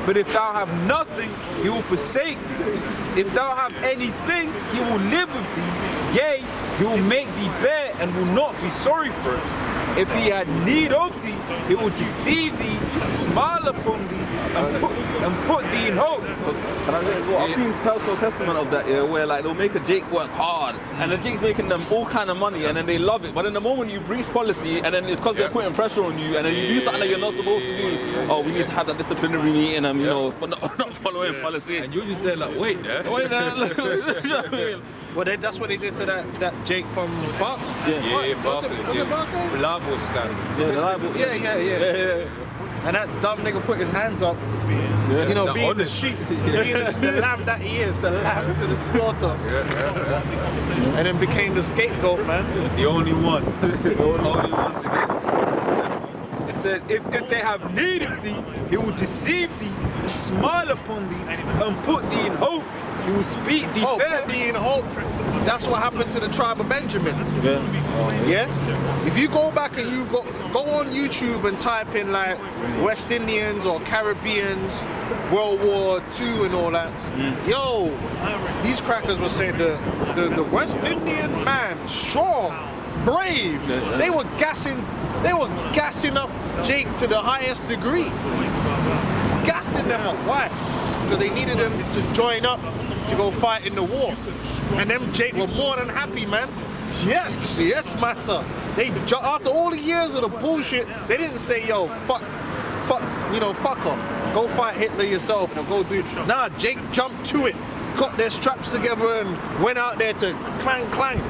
But if thou have nothing, he will forsake thee. If thou have anything, he will live with thee. Yea, he will make thee bare and will not be sorry for it. If he had need of thee, he will deceive thee, smile upon thee, and put thee in hope. And I've seen personal testament of that, yeah, where like they'll make a Jake work hard, and the Jake's making them all kind of money, and then they love it. But in the moment you breach policy, and then it's because they're putting pressure on you, and then you do something that you're not supposed to do. Oh, we need to have that disciplinary meeting, and you know, for not following policy. And you're just there like, wait there. Wait there. Well, that's what they did to that Jake from Barks. Yeah, Barclays. Reliable scandal. Yeah, reliable. Yeah. And that dumb nigga put his hands up, you know, being the sheep, being the lamb that he is, the lamb to the slaughter. And then became the scapegoat, man. The only one. The only one to get us. It says, if they have need of thee, he will deceive thee, smile upon thee, and put thee in hope. He will speak thee fair. Put thee in hope. That's what happened to the tribe of Benjamin. Yeah? If you go back and you go on YouTube and type in like West Indians or Caribbeans, World War II and all that, yo, these crackers were saying the West Indian man, strong, brave. They were gassing up Jake to the highest degree. Gassing them up. Why? Because they needed him to join up to go fight in the war. And them Jake were more than happy, man. Yes, massa. They, after all the years of the bullshit, they didn't say, yo, fuck off. Go fight Hitler yourself or go do. Nah, Jake jumped to it, got their straps together and went out there to clang.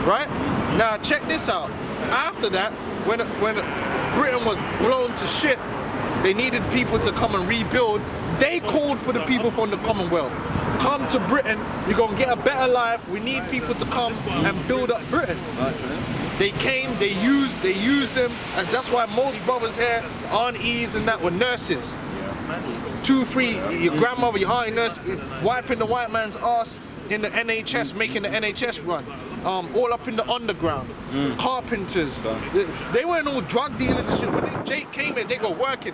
Right? Now check this out. After that, when Britain was blown to shit, they needed people to come and rebuild. They called for the people from the Commonwealth. Come to Britain, you're gonna get a better life. We need people to come and build up Britain. They came, they used them, and that's why most brothers here, aunties and that, were nurses. 2, 3, your grandmother, your auntie nurse, wiping the white man's ass in the NHS, making the NHS run. All up in the underground, carpenters. They weren't all drug dealers and shit. When Jake came here, Jake were working.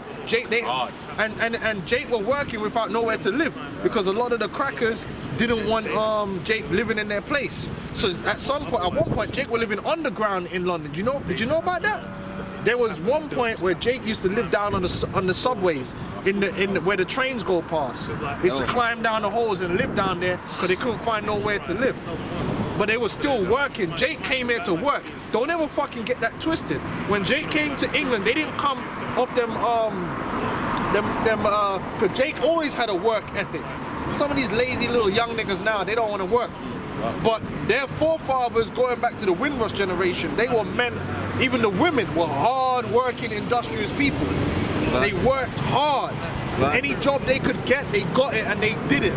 And Jake were working without nowhere to live because a lot of the crackers didn't want Jake living in their place. So at one point, Jake were living underground in London. Did you know about that? There was one point where Jake used to live down on the subways, where the trains go past. He used to climb down the holes and live down there because they couldn't find nowhere to live. But they were still working. Jake came here to work. Don't ever fucking get that twisted. When Jake came to England, they didn't come off cause Jake always had a work ethic. Some of these lazy little young niggas now, they don't want to work. But their forefathers, going back to the Windrush generation, they were men, even the women were hard-working, industrious people. They worked hard. Any job they could get, they got it and they did it.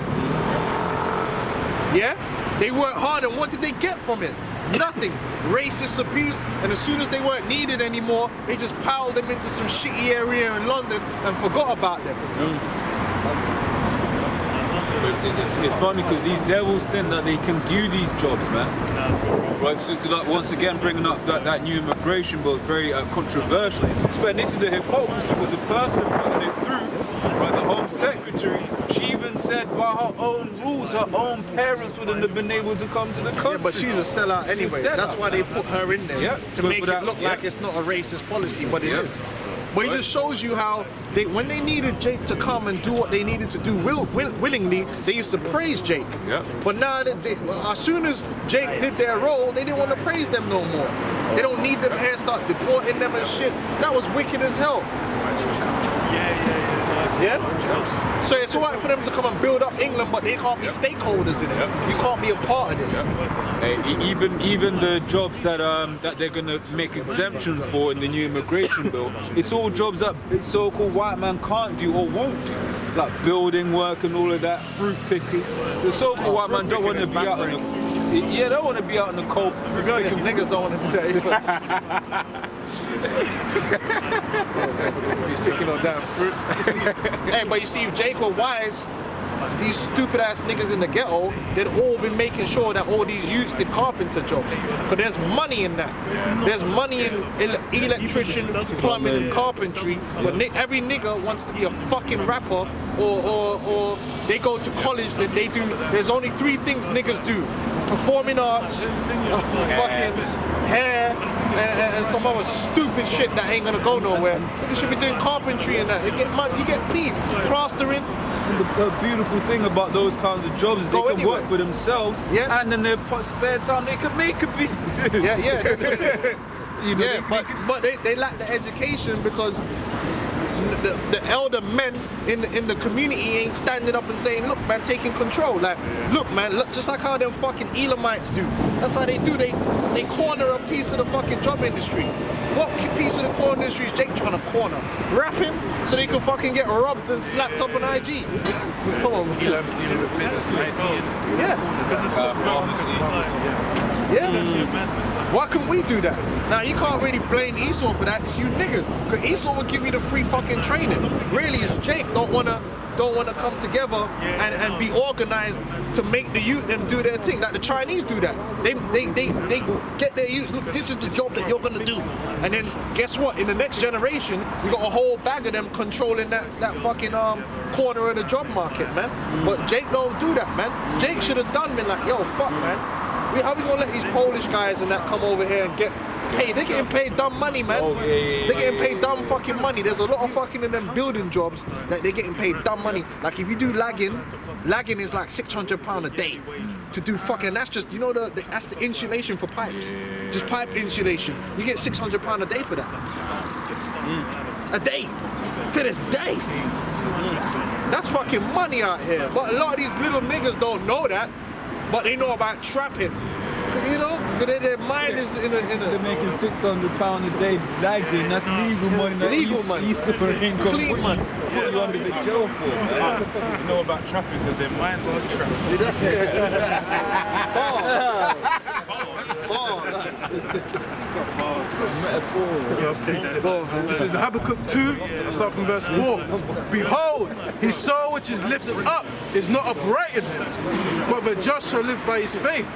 Yeah? They worked hard, and what did they get from it? Nothing. Racist abuse, and as soon as they weren't needed anymore, they just piled them into some shitty area in London and forgot about them. It's funny because these devils think that they can do these jobs, man. Right, so like, once again bringing up that new immigration bill is very controversial. But this is the hypocrisy because the person putting it through, right, the Home Secretary, she even said by her own rules, her own parents wouldn't have been able to come to the country. Yeah, but she's a sellout anyway. That's why they put her in there, to make it look like it's not a racist policy, but it is. But it just shows you how when they needed Jake to come and do what they needed to do willingly, they used to praise Jake. But now, as soon as Jake did their role, they didn't want to praise them no more. They don't need them here, start deporting them and shit. That was wicked as hell. Yeah? So it's alright for them to come and build up England, but they can't be stakeholders in it. You can't be a part of this. Even the jobs that they're gonna make exemption for in the new immigration bill, it's all jobs that so-called white man can't do or won't do, like building work and all of that, fruit pickers. The so-called white man don't want to be out in the they don't want to be out in the cold. To be honest, niggas don't want to do that either. You're sticking on damn fruit. Hey, but you see, if Jake were wise, these stupid ass niggas in the ghetto, they'd all been making sure that all these youths did carpenter jobs. Because there's money in that. There's money in electrician, plumbing, and carpentry. But every nigga wants to be a fucking rapper or they go to college that they do. There's only 3 things niggas do: performing arts, fucking hair, and some other stupid shit that ain't gonna go nowhere. Niggas should be doing carpentry and that. They get money, you get peace, plastering. And the beautiful thing about those kinds of jobs is they can work for themselves, and then their spare time they can make a beat. You know, but they lack the education because the elder men in the community ain't standing up and saying, look man, taking control. Like, look man, look, just like how them fucking Elamites do. That's how they do. They corner a piece of the fucking job industry. What piece of the corner industry is Jake trying to corner? Rapping so they can fucking get robbed and slapped up on IG. Come on, man. Elam's dealing with business and IT. Pharmacy. Why couldn't we do that? Now you can't really blame Esau for that. It's you niggas. Because Esau will give you the free fucking training. Really, it's Jake don't wanna come together and be organized to make the youth them do their thing. Like the Chinese do that. They get their youth. Look, this is the job that you're gonna do. And then guess what? In the next generation, we got a whole bag of them controlling that fucking corner of the job market, man. But Jake don't do that, man. Jake should have done been like, yo, fuck, man. How we gonna let these Polish guys and that come over here and get paid? They're getting paid dumb money, man. They're getting paid dumb fucking money. There's a lot of fucking in them building jobs that they're getting paid dumb money. Like if you do lagging is like £600 a day to do fucking. That's just, you know, that's the insulation for pipes. Just pipe insulation. You get £600 a day for that. A day. To this day. That's fucking money out here. But a lot of these little niggas don't know that. But they know about trapping, you know, because their mind is in a. They're making £600 a day lagging. That's legal money. Legal money. Clean money. Put you under the jail for. You know about trapping because their minds are trapped. That's This is Habakkuk 2, I start from verse 4. Behold, his soul which is lifted up is not uprighted, but the just shall live by his faith.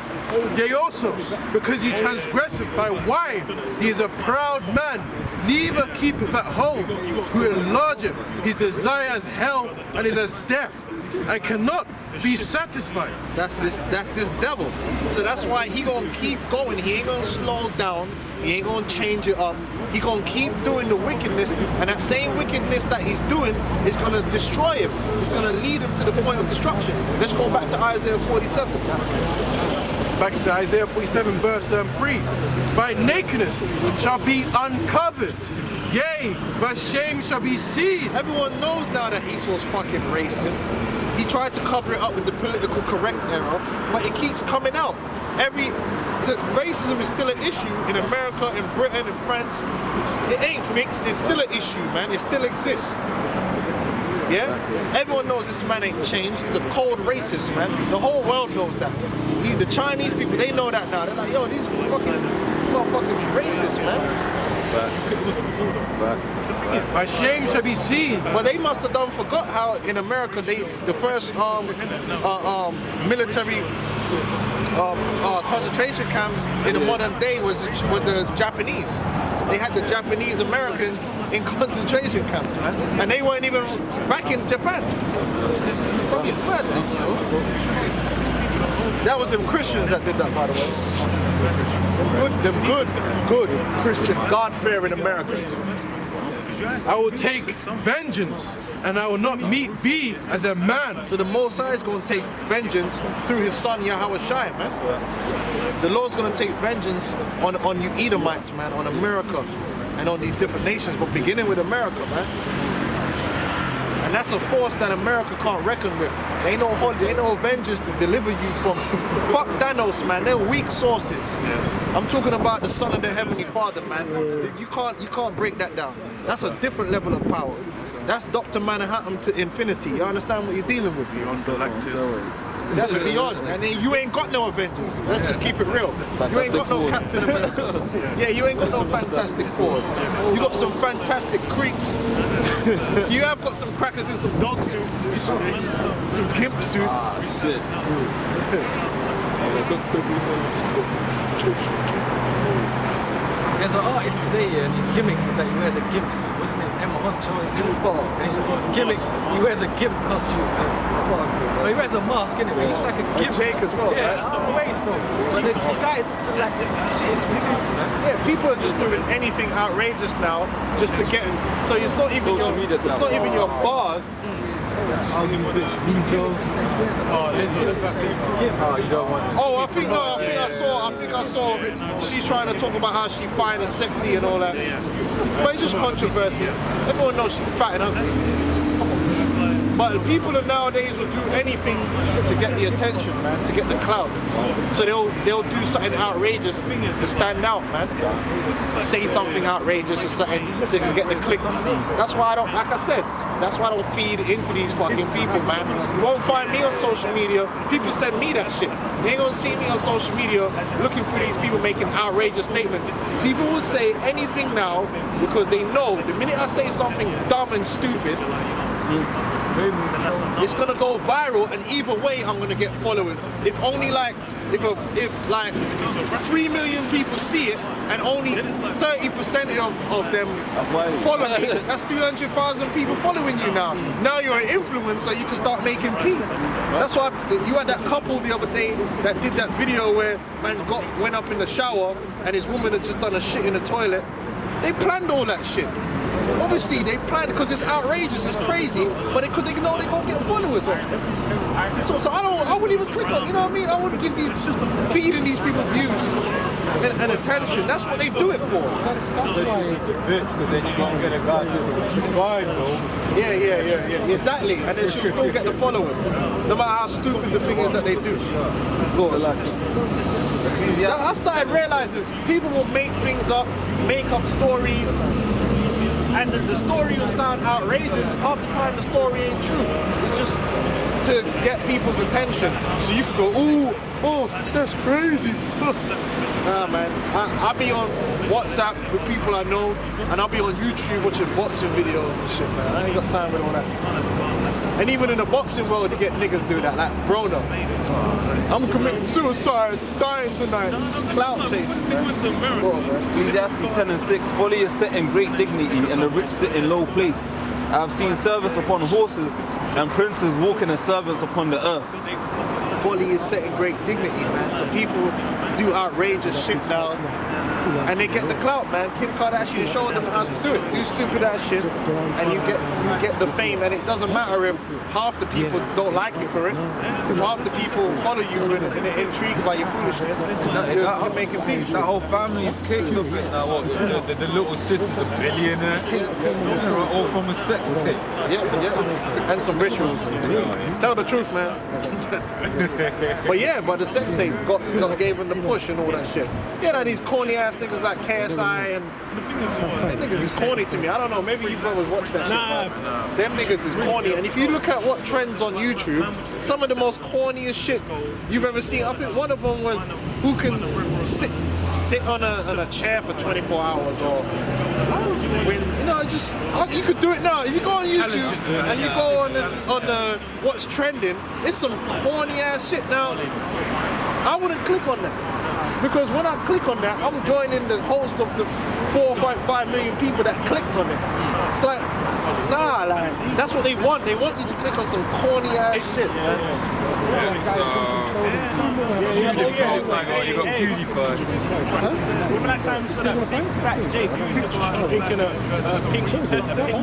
Yea also, because he transgresseth by wine, he is a proud man, neither keepeth at home, who enlargeth his desire as hell and is as death, and cannot be satisfied. That's this devil. So that's why he gonna keep going. He ain't gonna slow down. He ain't gonna change it up. He gonna keep doing the wickedness, and that same wickedness that he's doing is gonna destroy him. It's gonna lead him to the point of destruction. Let's go back to Isaiah 47. Back to Isaiah 47 verse 3. Thy nakedness shall be uncovered. Yea, thy shame shall be seen. Everyone knows now that Esau's fucking racist. He tried to cover it up with the political correct era, but it keeps coming out. Racism is still an issue in America, in Britain, in France. It ain't fixed, it's still an issue, man. It still exists. Yeah? Everyone knows this man ain't changed. He's a cold racist, man. The whole world knows that. The Chinese people, they know that now. They're like, yo, these fucking motherfuckers racist, man. My shame shall be seen. But they must have forgot how in America the first military concentration camps in the modern day was with the Japanese. They had the Japanese Americans in concentration camps, man, and they weren't even back in Japan. Fucking madness, yo. That was them Christians that did that, by the way. Them good Christian, God-fearing Americans. I will take vengeance, and I will not meet thee as a man. So the Mosai is going to take vengeance through his son Yahweh Shai, man. The Lord's going to take vengeance on you Edomites, man, on America, and on these different nations, but beginning with America, man. And that's a force that America can't reckon with. There ain't no Avengers to deliver you from. Fuck Thanos, man. They're weak sources. I'm talking about the Son of the Heavenly Father, man. You can't break that down. That's a different level of power. That's Dr. Manhattan to infinity. You understand what you're dealing with? On Galactus. That's beyond. And then you ain't got no Avengers. Let's just keep it real. You ain't got no Captain America. Yeah, you ain't got no Fantastic Four. You got some fantastic creeps. So you have got some crackers in some dog suits, some gimp suits. Shit. There's an artist today, and his gimmick is that he wears a gimp suit. Wasn't it Emma Huncho? His gimmick, he wears a gimp costume. Well, he wears a mask, innit? He looks like a gimp. Jake as well, Yeah, man. I don't know where he's from. But the guy, like, the shit is too good, man. Yeah, people are just doing anything outrageous now just to get. So it's not even Social media it's not even your bars. Oh, Lizzo, the fact that you don't want Oh, I think I saw. She's trying to talk about how she's fine and sexy and all that. But it's just controversy. Everyone knows she's fat and ugly. But the people of nowadays will do anything to get the attention, man, to get the clout. So they'll do something outrageous to stand out, man. Say something outrageous or something so they can get the clicks. That's why I don't, like I said, that's why I don't feed into these fucking people, man. You won't find me on social media. People send me that shit. You ain't gonna see me on social media looking for these people making outrageous statements. People will say anything now because they know the minute I say something dumb and stupid, it's gonna go viral, and either way I'm gonna get followers. If only like if 3 million people see it and only 30% of them follow me, that's 300,000 people following you now. Now you're an influencer, you can start making peace. That's why you had that couple the other day that did that video where man went up in the shower and his woman had just done a shit in the toilet. They planned all that shit. Obviously, they planned because it's outrageous, it's crazy, but because they know they're gonna get followers. So I wouldn't even click on, you know what I mean? I wouldn't give feeding these people views and attention. That's what they do it for. That's why it's a bitch, because then you don't get a guy who's fine, though. Yeah, exactly. And then she'll still get the followers, no matter how stupid the thing is that they do. I started realizing people will make things up, make up stories, and the story will sound outrageous. Half the time the story ain't true. It's just to get people's attention. So you can go, oh, that's crazy. Nah, man. I'll be on WhatsApp with people I know, and I'll be on YouTube watching boxing videos and shit, man. I ain't got time for all that. And even in the boxing world, you get niggas do that, like Broner. I'm committing suicide, dying tonight. It's clout chasing, man. Ecclesiastes 10:6, folly is set in great dignity and the rich sit in low place. I have seen servants upon horses and princes walking as servants upon the earth. Folly is set in great dignity, man. So people do outrageous shit now, and they get the clout, man. Kim Kardashian showed them how to do it. Do stupid ass shit, and you get the fame. And it doesn't matter if half the people don't like you for it. If half the people follow you and they're intrigued by your foolishness, you're making peace. That whole family's kicked off it now. What? The little sister's a billionaire. All from a sex tape. Yeah, and some rituals. Tell the truth, man. But the sex tape gave them the push and all that shit. Yeah, now these corny ass niggas like KSI and them niggas is corny to me. I don't know, maybe you brothers watch that shit. Them niggas is corny, and if you look at what trends on YouTube, some of the most corniest shit you've ever seen. I think one of them was who can sit on a chair for 24 hours, or when you could do it now. If you go on YouTube and you go on the what's trending, it's some corny ass shit now. I wouldn't click on that, because when I click on that, I'm joining the host of the 4.5 million people that clicked on it. It's like, nah, like that's what they want. They want you to click on some corny ass shit, man. You got PewDiePie. Remember that time you saw that big fat Jake drinking a pink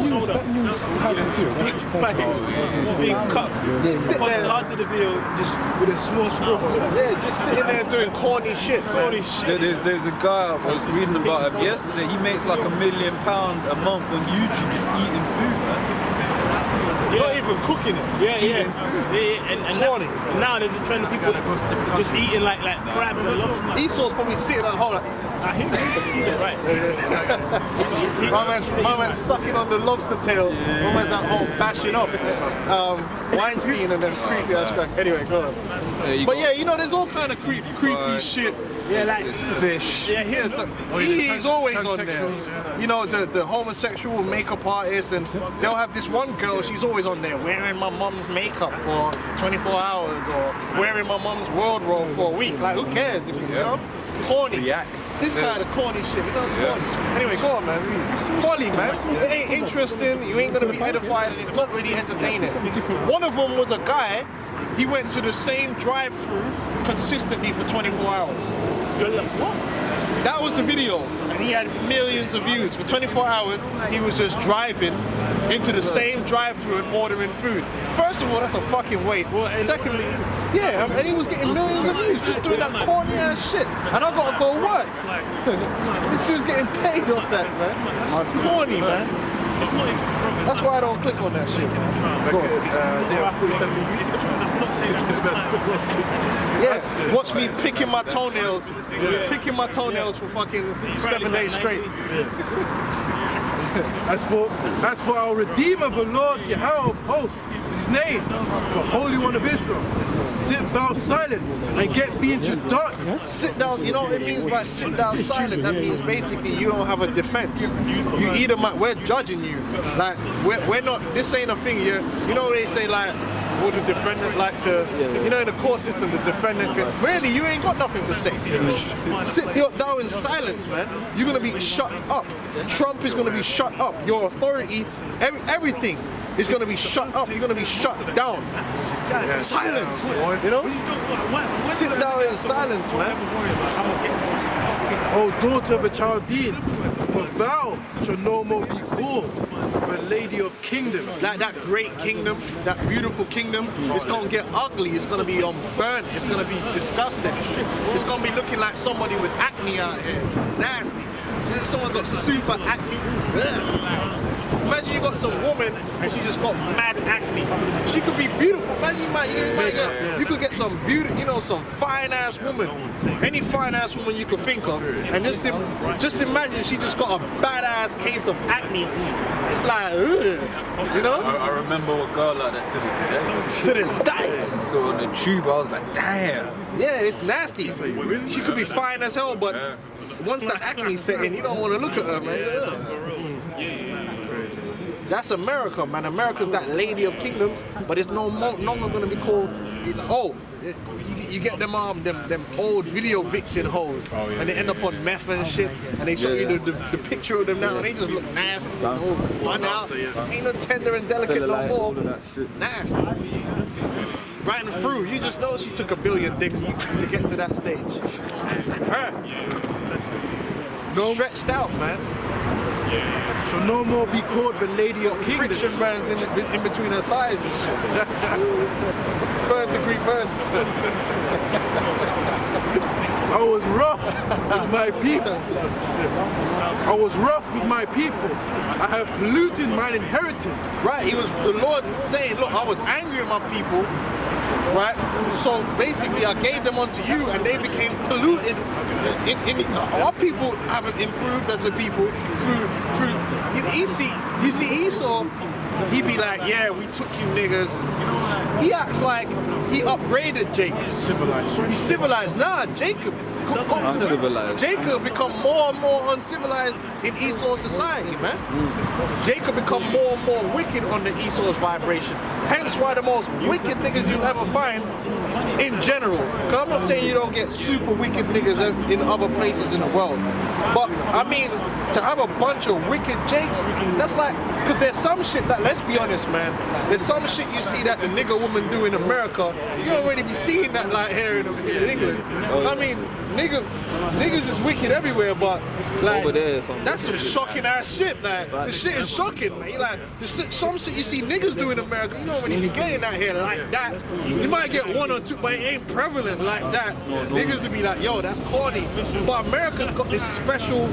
soda? Big cup. Yeah, sit there. After the video, just with a small straw. Yeah, just sitting there doing corny shit, man. There's a guy I was reading about him yesterday. He makes like £1 million a month on YouTube just eating food, man. Not even cooking it. Yeah. And now there's a trend of people just eating like crabs and lobsters. Esau's probably sitting at home like, He's right. my man's sucking on the lobster tail. My man's at home bashing up Weinstein and then creepy ass crack. Anyway, go on. But yeah, you know, there's all kind of creepy shit. Yeah, like Fish. Yeah, so he's always on there. You know, the homosexual makeup artists, and they'll have this one girl, she's always on there wearing my mom's makeup for 24 hours or wearing my mom's wardrobe for a week. Like, who cares? If you know? Corny. This kind of corny shit, you know? Corny. Anyway, go on, man. Folly, man. It ain't interesting, you ain't gonna be edified, and it's not really entertaining. One of them was a guy, he went to the same drive-thru consistently for 24 hours. You're like, what? That was the video, and he had millions of views. For 24 hours, he was just driving into the same drive-thru and ordering food. First of all, that's a fucking waste. Secondly, yeah, and he was getting millions of views just doing that corny ass shit. And I gotta go work. This dude's getting paid off that, man. It's corny, man. That's why I don't click on that shit. Yes, watch me picking my toenails for fucking 7 days straight. As for our Redeemer, the Lord Yahweh of hosts, is his name, the Holy One of Israel. Sit thou silent and get thee into darkness. Sit down, you know what it means by sit down silent? That means basically you don't have a defense. You either we're judging you. Like, we're not, this ain't a thing here. You know what they say, like, would the defendant like to, you know, in the court system, the defendant can, really, you ain't got nothing to say. Sit down in silence, man. You're going to be shut up. Trump is going to be shut up. Your authority, everything is going to be shut up. You're going to be shut down. Silence, you know? Sit down in silence, man. O daughter of the Chaldeans, for thou shalt no more be called the Lady of Kingdoms. Like that great kingdom, that beautiful kingdom, it's gonna get ugly, it's gonna be burnt, it's gonna be disgusting. It's gonna be looking like somebody with acne out here. It's nasty. Someone got super acne. Ugh. Imagine you got some woman and she just got mad acne. She could be beautiful. Imagine you could get some beautiful, you know, some fine ass woman, any fine ass woman you could think of, and just imagine she just got a badass case of acne. It's like, ugh, you know? I remember a girl like that to this day. To this day. So on the tube, I was like, damn. Yeah, it's nasty. She could be fine as hell, but once that acne set in, you don't want to look at her, man. Ugh. That's America, man. America's that Lady of Kingdoms, but it's no longer going to be called. You get them old video vixen hoes, and they end up on meth and shit, and they show you the picture of them now, and they just look nasty and all fun out. Ain't no tender and delicate no more. Nasty. Riding through, you just know she took 1 billion dicks to get to that stage. Her. Stretched out, man. Shall no more be called the Lady of Kingdoms. Friction burns in between her thighs and shit. Third degree burns. I was rough with my people. I was rough with my people. I have polluted mine inheritance. Right, he was the Lord saying, look, I was angry at my people. Right? So basically I gave them unto you and they became polluted. Our people haven't improved as a people through you see Esau, he be like, yeah, we took you niggas. He acts like he upgraded Jacob. He's civilized. Nah, Jacob Jacob become more and more uncivilized in Esau's society, man. Jacob become more and more wicked under Esau's vibration. Hence why the most wicked niggas you'll ever find in general. Because I'm not saying you don't get super wicked niggas in other places in the world. But, I mean, to have a bunch of wicked jakes, that's like, because there's some shit that, let's be honest, man, there's some shit you see that the nigga woman do in America, you don't really be seeing that like here in England. I mean, niggas is wicked everywhere, but like, that's some shocking ass shit. Like, the shit is shocking, man. Like, some shit you see niggas do in America, you don't really be getting that here like that. You might get one or two, but it ain't prevalent like that. Niggas would be like, yo, that's corny. But America's got this special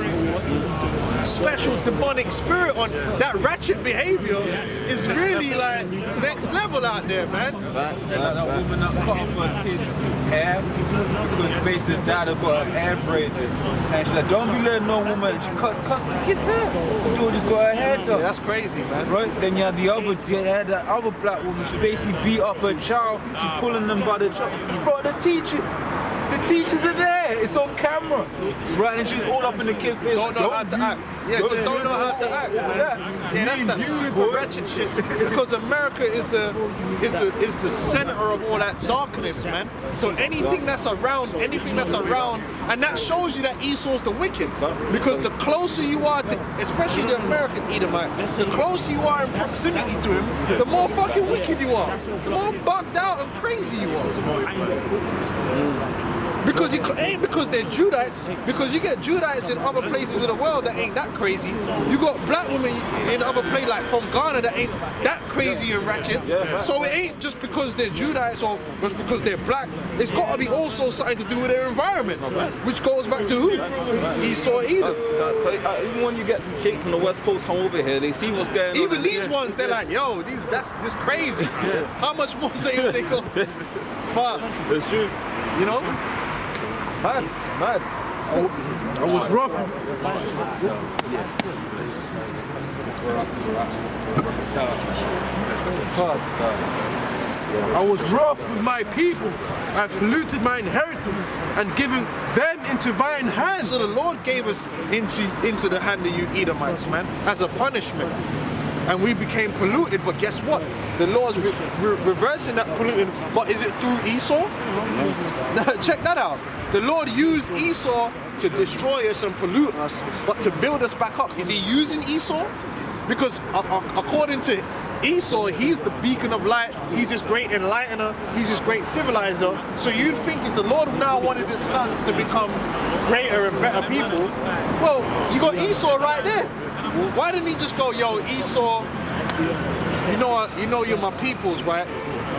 special demonic spirit on that ratchet behavior is really like next level out there, man. Like that woman that cut off her kid's hair because basically the dad had got her hair braided. And she's like, don't be letting no woman, she cuts the kid's hair. The dude just got her hair done. Yeah, that's crazy, man. Right, then you had that other black woman, she basically beat up her child, she's pulling them by the child in front of the teachers. The teachers are there, it's on camera. Right, and she's all up in the kid's face. Don't know how to act. Yeah, just don't know how to act, man. Yeah, that's that super ratchet shit. Because America is the center of all that darkness, man. So anything that's around, and that shows you that Esau's the wicked. Because the closer you are to, especially the American Edomite, the closer you are in proximity to him, the more fucking wicked you are. The more bugged out and crazy you are. Because because they're Judites, because you get Judites in other places of the world that ain't that crazy. You got black women in other places like from Ghana that ain't that crazy and ratchet. So it ain't just because they're Judites or just because they're black. It's got to be also something to do with their environment, which goes back to who? Esau, Edom. Even when you get Jake from the West Coast come over here, they see what's going on. Even these ones, they're like, yo, this crazy. How much more say if they go? Fuck. It's true. You know? Mad. I was rough. I was wroth with my people. I polluted my inheritance and given them into thine hand. So the Lord gave us into the hand of you Edomites, man, as a punishment. And we became polluted, but guess what? The Lord's reversing that polluting, but is it through Esau? Check that out. The Lord used Esau to destroy us and pollute us, but to build us back up. Is he using Esau? Because according to Esau, he's the beacon of light, he's this great enlightener, he's this great civilizer. So you'd think if the Lord now wanted his sons to become greater and better people, well, you got Esau right there. Why didn't he just go, yo, Esau, you know you're my peoples, right?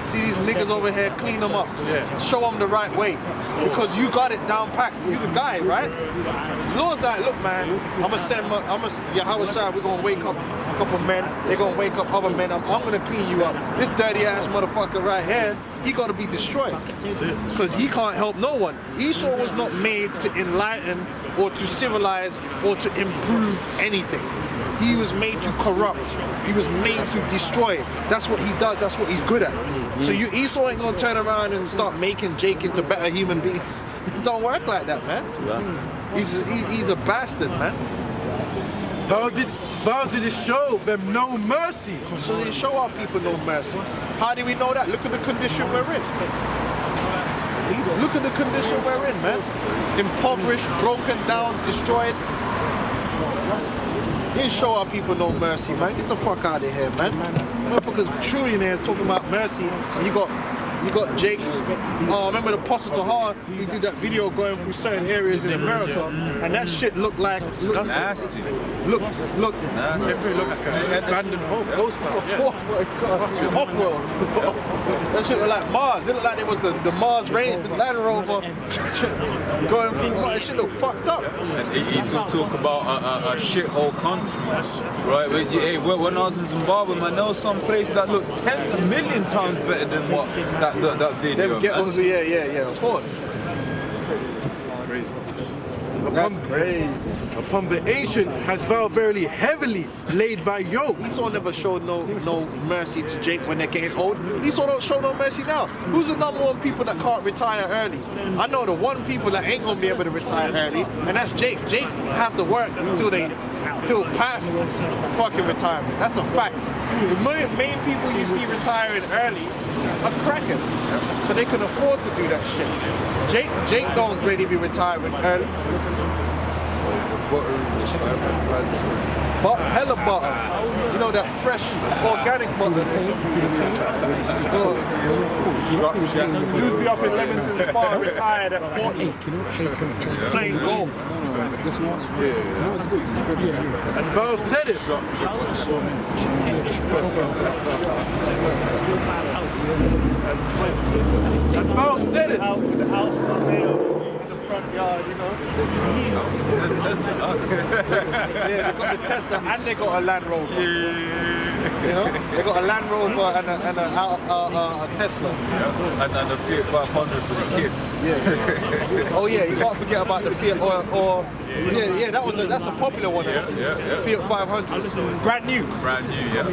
See these niggas over here, clean them up. Show them the right way. Because you got it down packed. You the guy, right? The Lord's like, look, man, Yahweh Shai, we're going to wake up a couple men. They're going to wake up other men. I'm going to clean you up. This dirty ass motherfucker right here, he got to be destroyed. Because he can't help no one. Esau was not made to enlighten or to civilize or to improve anything. He was made to corrupt. He was made to destroy. That's what he does. That's what he's good at. So Esau ain't gonna turn around and start making Jake into better human beings. It don't work like that, man. He's a bastard, man. Thou did show them no mercy. So they show our people no mercy. How do we know that? Look at the condition we're in. Look at the condition we're in, man. Impoverished, broken down, destroyed. You didn't show our people no mercy, man. Get the fuck out of here, man. Motherfuckers, trillionaires talking about mercy. And you got Jake. Oh, remember the Apostle Tahar? He did that video going through certain areas in America, and that shit looked like nasty. Looks nasty. Definitely look like an abandoned ghost Off-world. That shit looked like Mars. It looked like it was the Mars range, the Land Rover going through. That shit looked fucked up. And he talk about a shithole country, right? But, hey, when I was in Zimbabwe, man, there was some places that looked 10 million times better than what that video. Them ghettos, yeah, of course. Crazy. That's crazy. Upon the ancient has thou verily heavily laid thy yoke. Esau never showed no mercy to Jake when they're getting old. Esau don't show no mercy now. Who's the number one people that can't retire early? I know the one people that ain't gonna be able to retire early, and that's Jake. Jake have to work till past fucking retirement. That's a fact. The main people you see retiring early are crackers, so they can afford to do that shit. Jake don't really be retiring early. But hella butter. You know that fresh organic butter. Dude be up in Leamington Spa retired at 40. Playing golf. And thou saidest, yard, you know. Yeah, it's got the Tesla and they got a Land Rover. You know, they got a Land Rover and a Tesla. And a Fiat 500 for the kid. Yeah. Oh yeah, you can't forget about the Fiat yeah, that's a popular one. Fiat 500, brand new. Brand new, yeah.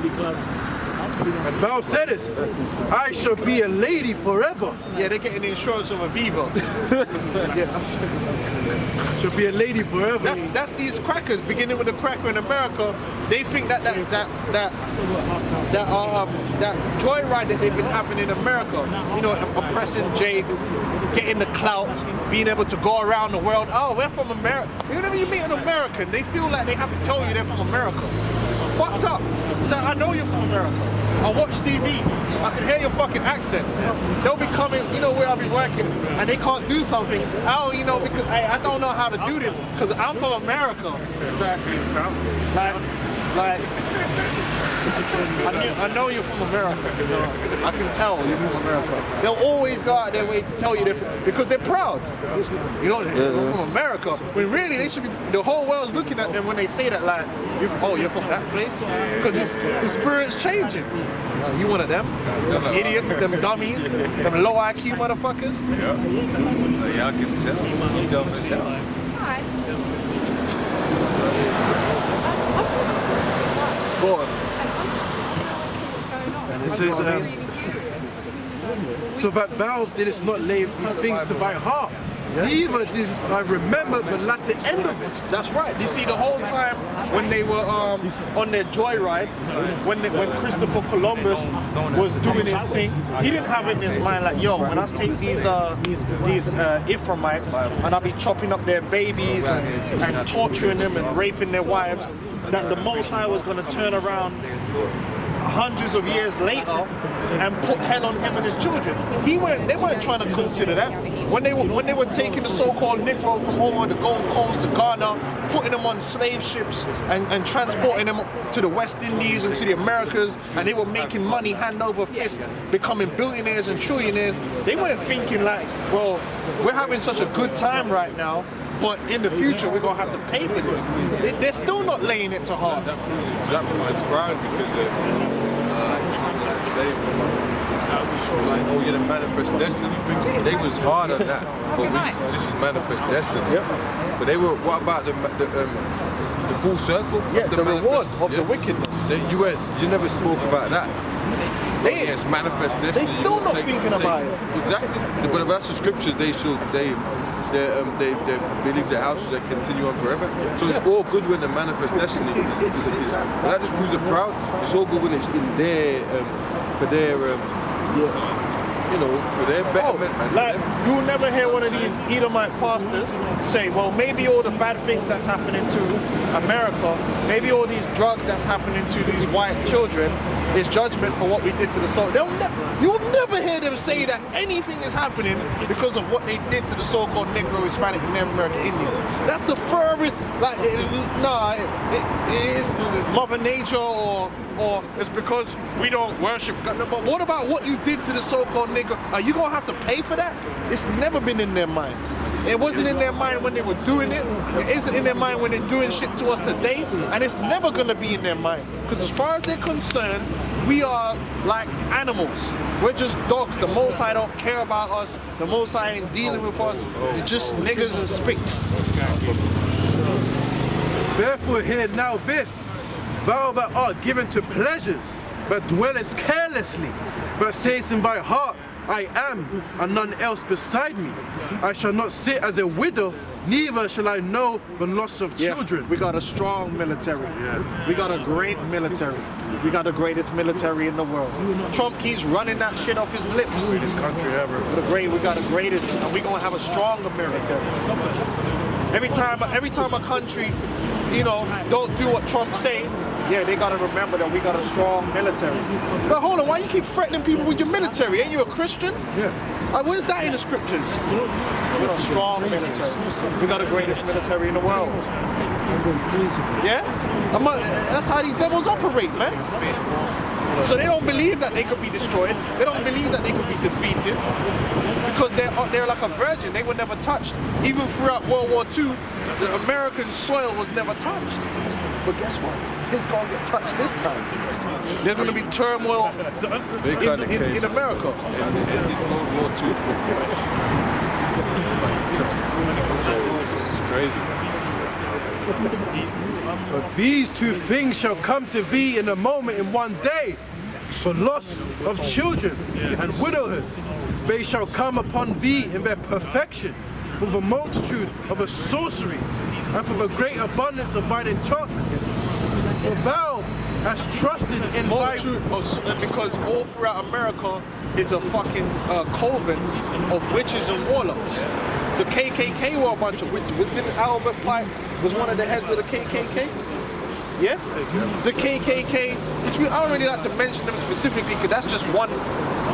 And Val said this, I shall be a lady forever. Yeah, they're getting the insurance of Aviva. Yeah, Shall be a lady forever. that's these crackers. Beginning with the cracker in America, they think that joyride that they've been having in America, you know, oppressing Jake, getting the clout, being able to go around the world. Oh, we're from America. Whenever you meet an American, they feel like they have to tell you they're from America. It's fucked up. It's like, I know you're from America. I watch TV. I can hear your fucking accent. They'll be coming, you know, where I'll be working, and they can't do something. Oh, you know, because I don't know how to do this because I'm from America. Exactly. Like, I know you're from America. You know? I can tell you're from America. They'll always go out their way to tell you because they're proud. You know, they're from America. When really they should be. The whole world's looking at them when they say that. Like, you're from that place, because the spirit's changing. You one of them idiots, them dummies, them low IQ motherfuckers. Yeah, I can tell. You dumb as hell. Go on. And it says, so that Val did not lay these things to my heart. Neither did I remember the latter end of it. That's right. You see, the whole time when they were on their joyride, when Christopher Columbus was doing his thing, he didn't have it in his mind like, yo, when I take these Ephraimites and I'll be chopping up their babies and torturing them and raping their wives, that the Most High was going to turn around hundreds of years later and put hell on him and his children. They weren't trying to consider that. When they were taking the so-called Negro from over the Gold Coast to Ghana, putting them on slave ships and transporting them to the West Indies and to the Americas, and they were making money hand over fist, becoming billionaires and trillionaires, they weren't thinking like, well, we're having such a good time right now, but in the future we're going to have to pay for this. They're still not laying it to heart. That's my pride because like, oh, you're the manifest destiny thing. They was hard on that, but we just manifest destiny. Yep. But they were. What about the full circle? Yeah, the reward of the wickedness. You never spoke about that. Yes, manifest destiny. They still not thinking about it. Exactly. But that's the scriptures. They believe their houses that continue on forever. So it's all good when the manifest destiny is but that just proves it proud. It's all good when it's in their for their for their betterment. Like, you'll never hear one of these Edomite pastors say, well, maybe all the bad things that's happening to America, maybe all these drugs that's happening to these white children is judgment for what we did to the soul. You'll never hear them say that anything is happening because of what they did to the so-called Negro, Hispanic, and Native American Indian. That's the furthest, like, it is Mother Nature or it's because we don't worship God. But what about what you did to the so-called Negro? Are you gonna have to pay for that? It's never been in their mind. It wasn't in their mind when they were doing it. It isn't in their mind when they're doing shit to us today. And it's never gonna be in their mind. Because as far as they're concerned, we are like animals. We're just dogs. The Most High don't care about us. The Most High ain't dealing with us. They're just niggas and spicks. Therefore hear now this, thou that art given to pleasures, but dwellest carelessly, but sayest in thy heart, I am, and none else beside me. I shall not sit as a widow, neither shall I know the loss of children. We got a strong military. We got a great military. We got the greatest military in the world. Trump keeps running that shit off his lips. Greatest country ever. We got the greatest, and we're gonna have a stronger military. Every time a country you know, don't do what Trump's saying, yeah, they gotta remember that we got a strong military. But hold on, why you keep threatening people with your military? Ain't you a Christian? Yeah. Where's that in the scriptures? We got a strong military. We got the greatest military in the world. Yeah? That's how these devils operate, man. So they don't believe that they could be destroyed. They don't believe that they could be defeated. Because they're like a virgin. They were never touched. Even throughout World War II, the American soil was never touched. But guess what? It's going to get touched this time. There's going to be turmoil in America. This is crazy. But these two things shall come to thee in a moment, in one day, for loss of children and widowhood. They shall come upon thee in their perfection, for the multitude of the sorceries, and for the great abundance of thine enchantments. For thou hast trusted in thy... Because all throughout America is a fucking covens of witches and warlocks. The KKK were a bunch of witches. Didn't Albert Pike was one of the heads of the KKK? Yeah? The KKK, which I don't really like to mention them specifically because that's just one